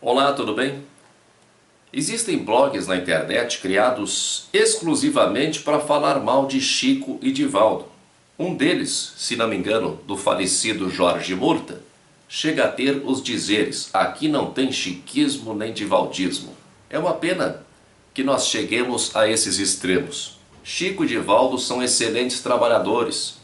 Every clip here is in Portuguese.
Olá, tudo bem? Existem blogs na internet criados exclusivamente para falar mal de Chico e Divaldo. Um deles, se não me engano, do falecido Jorge Murta, chega a ter os dizeres: aqui não tem chiquismo nem divaldismo. É uma pena que nós cheguemos a esses extremos. Chico e Divaldo são excelentes trabalhadores,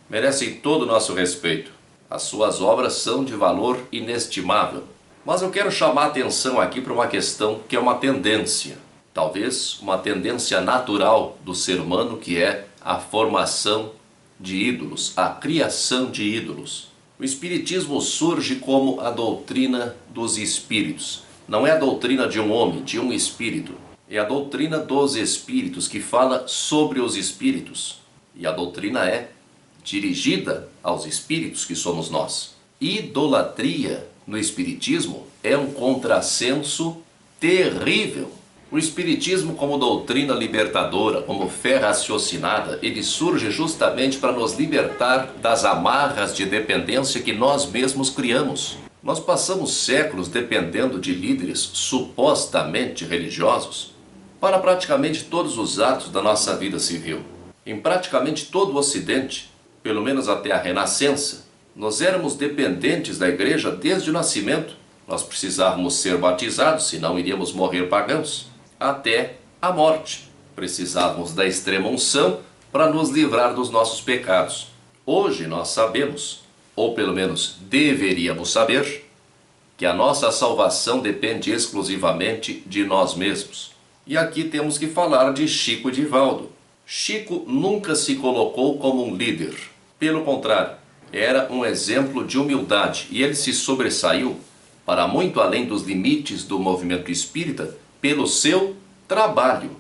merecem todo o nosso respeito. As suas obras são de valor inestimável. Mas eu quero chamar a atenção aqui para uma questão que é uma tendência, talvez uma tendência natural do ser humano, que é a formação de ídolos, a criação de ídolos. O Espiritismo surge como a doutrina dos espíritos. Não é a doutrina de um homem, de um espírito. É a doutrina dos espíritos, que fala sobre os espíritos. E a doutrina é dirigida aos espíritos, que somos nós. Idolatria no Espiritismo é um contrassenso terrível. O Espiritismo, como doutrina libertadora, como fé raciocinada, ele surge justamente para nos libertar das amarras de dependência que nós mesmos criamos. Nós passamos séculos dependendo de líderes supostamente religiosos para praticamente todos os atos da nossa vida civil. Em praticamente todo o Ocidente, pelo menos até a Renascença, nós éramos dependentes da igreja desde o nascimento. Nós precisávamos ser batizados, senão iríamos morrer pagãos. Até a morte. Precisávamos da extrema unção para nos livrar dos nossos pecados. Hoje nós sabemos, ou pelo menos deveríamos saber, que a nossa salvação depende exclusivamente de nós mesmos. E aqui temos que falar de Chico e Divaldo. Chico nunca se colocou como um líder. Pelo contrário, era um exemplo de humildade, e ele se sobressaiu para muito além dos limites do movimento espírita pelo seu trabalho.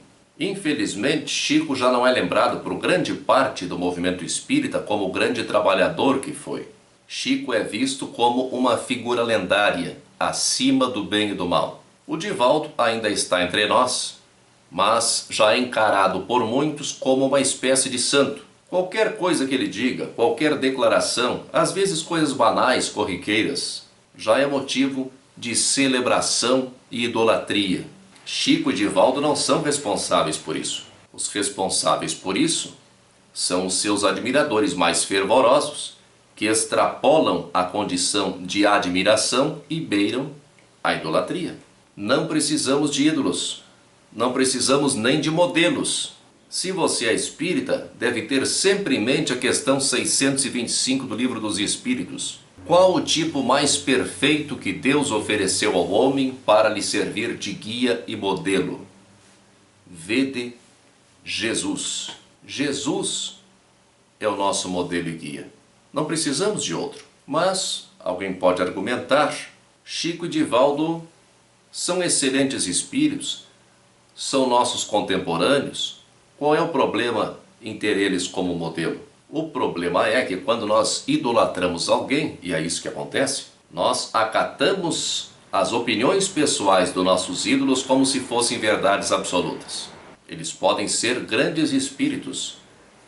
Infelizmente, Chico já não é lembrado por grande parte do movimento espírita como o grande trabalhador que foi. Chico é visto como uma figura lendária, acima do bem e do mal. O Divaldo ainda está entre nós, mas já é encarado por muitos como uma espécie de santo. Qualquer coisa que ele diga, qualquer declaração, às vezes coisas banais, corriqueiras, já é motivo de celebração e idolatria. Chico e Divaldo não são responsáveis por isso. Os responsáveis por isso são os seus admiradores mais fervorosos, que extrapolam a condição de admiração e beiram a idolatria. Não precisamos de ídolos, não precisamos nem de modelos. Se você é espírita, deve ter sempre em mente a questão 625 do Livro dos Espíritos. Qual o tipo mais perfeito que Deus ofereceu ao homem para lhe servir de guia e modelo? Vede Jesus. Jesus é o nosso modelo e guia. Não precisamos de outro. Mas alguém pode argumentar: Chico e Divaldo são excelentes espíritos, são nossos contemporâneos. Qual é o problema em ter eles como modelo? O problema é que quando nós idolatramos alguém, e é isso que acontece, nós acatamos as opiniões pessoais dos nossos ídolos como se fossem verdades absolutas. Eles podem ser grandes espíritos,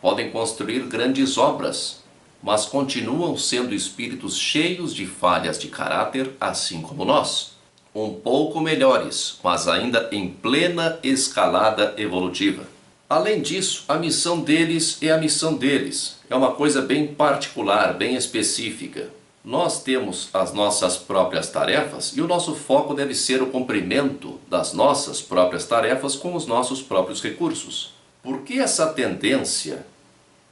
podem construir grandes obras, mas continuam sendo espíritos cheios de falhas de caráter, assim como nós. Um pouco melhores, mas ainda em plena escalada evolutiva. Além disso, a missão deles é a missão deles. É uma coisa bem particular, bem específica. Nós temos as nossas próprias tarefas e o nosso foco deve ser o cumprimento das nossas próprias tarefas com os nossos próprios recursos. Por que essa tendência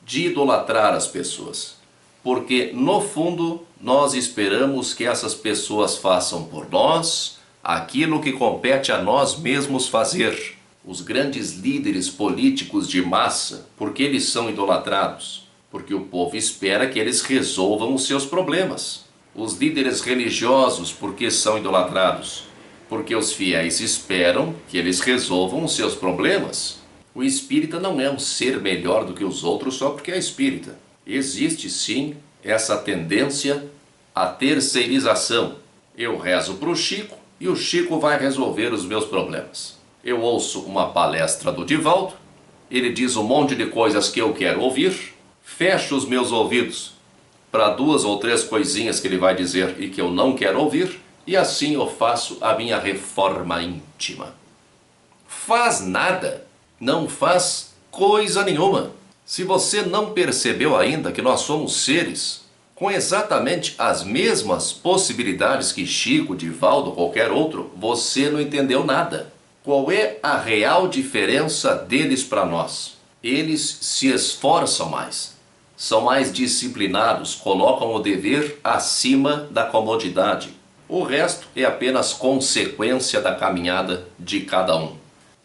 de idolatrar as pessoas? Porque, no fundo, nós esperamos que essas pessoas façam por nós aquilo que compete a nós mesmos fazer. Os grandes líderes políticos de massa, porque eles são idolatrados? Porque o povo espera que eles resolvam os seus problemas. Os líderes religiosos, porque são idolatrados? Porque os fiéis esperam que eles resolvam os seus problemas. O espírita não é um ser melhor do que os outros só porque é espírita. Existe sim essa tendência à terceirização. Eu rezo para o Chico e o Chico vai resolver os meus problemas. Eu ouço uma palestra do Divaldo, ele diz um monte de coisas que eu quero ouvir, fecho os meus ouvidos para 2 ou 3 coisinhas que ele vai dizer e que eu não quero ouvir, e assim eu faço a minha reforma íntima. Faz nada, não faz coisa nenhuma. Se você não percebeu ainda que nós somos seres com exatamente as mesmas possibilidades que Chico, Divaldo, qualquer outro, você não entendeu nada. Qual é a real diferença deles para nós? Eles se esforçam mais, são mais disciplinados, colocam o dever acima da comodidade. O resto é apenas consequência da caminhada de cada um.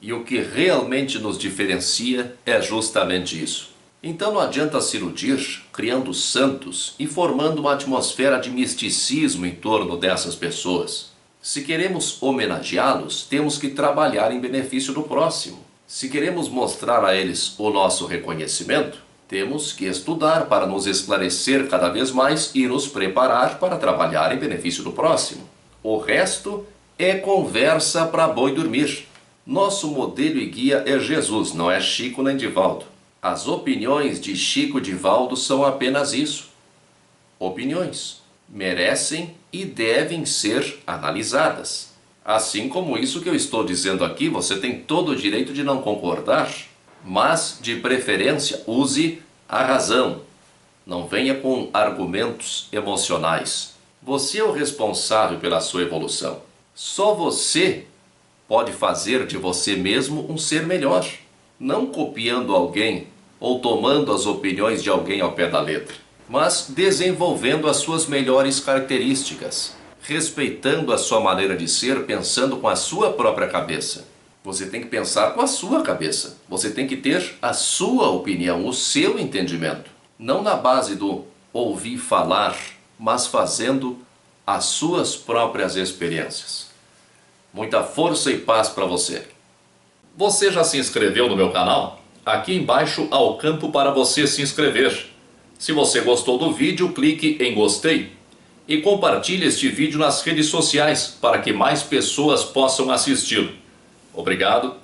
E o que realmente nos diferencia é justamente isso. Então não adianta se iludir criando santos e formando uma atmosfera de misticismo em torno dessas pessoas. Se queremos homenageá-los, temos que trabalhar em benefício do próximo. Se queremos mostrar a eles o nosso reconhecimento, temos que estudar para nos esclarecer cada vez mais e nos preparar para trabalhar em benefício do próximo. O resto é conversa para boi dormir. Nosso modelo e guia é Jesus, não é Chico nem Divaldo. As opiniões de Chico e Divaldo são apenas isso. Opiniões. Merecem e devem ser analisadas. Assim como isso que eu estou dizendo aqui, você tem todo o direito de não concordar, mas, de preferência, use a razão. Não venha com argumentos emocionais. Você é o responsável pela sua evolução. Só você pode fazer de você mesmo um ser melhor. Não copiando alguém ou tomando as opiniões de alguém ao pé da letra, mas desenvolvendo as suas melhores características, respeitando a sua maneira de ser, pensando com a sua própria cabeça. Você tem que pensar com a sua cabeça. Você tem que ter a sua opinião, o seu entendimento. Não na base do ouvir falar, mas fazendo as suas próprias experiências. Muita força e paz para você. Você já se inscreveu no meu canal? Aqui embaixo há o campo para você se inscrever. Se você gostou do vídeo, clique em gostei e compartilhe este vídeo nas redes sociais para que mais pessoas possam assistir. Obrigado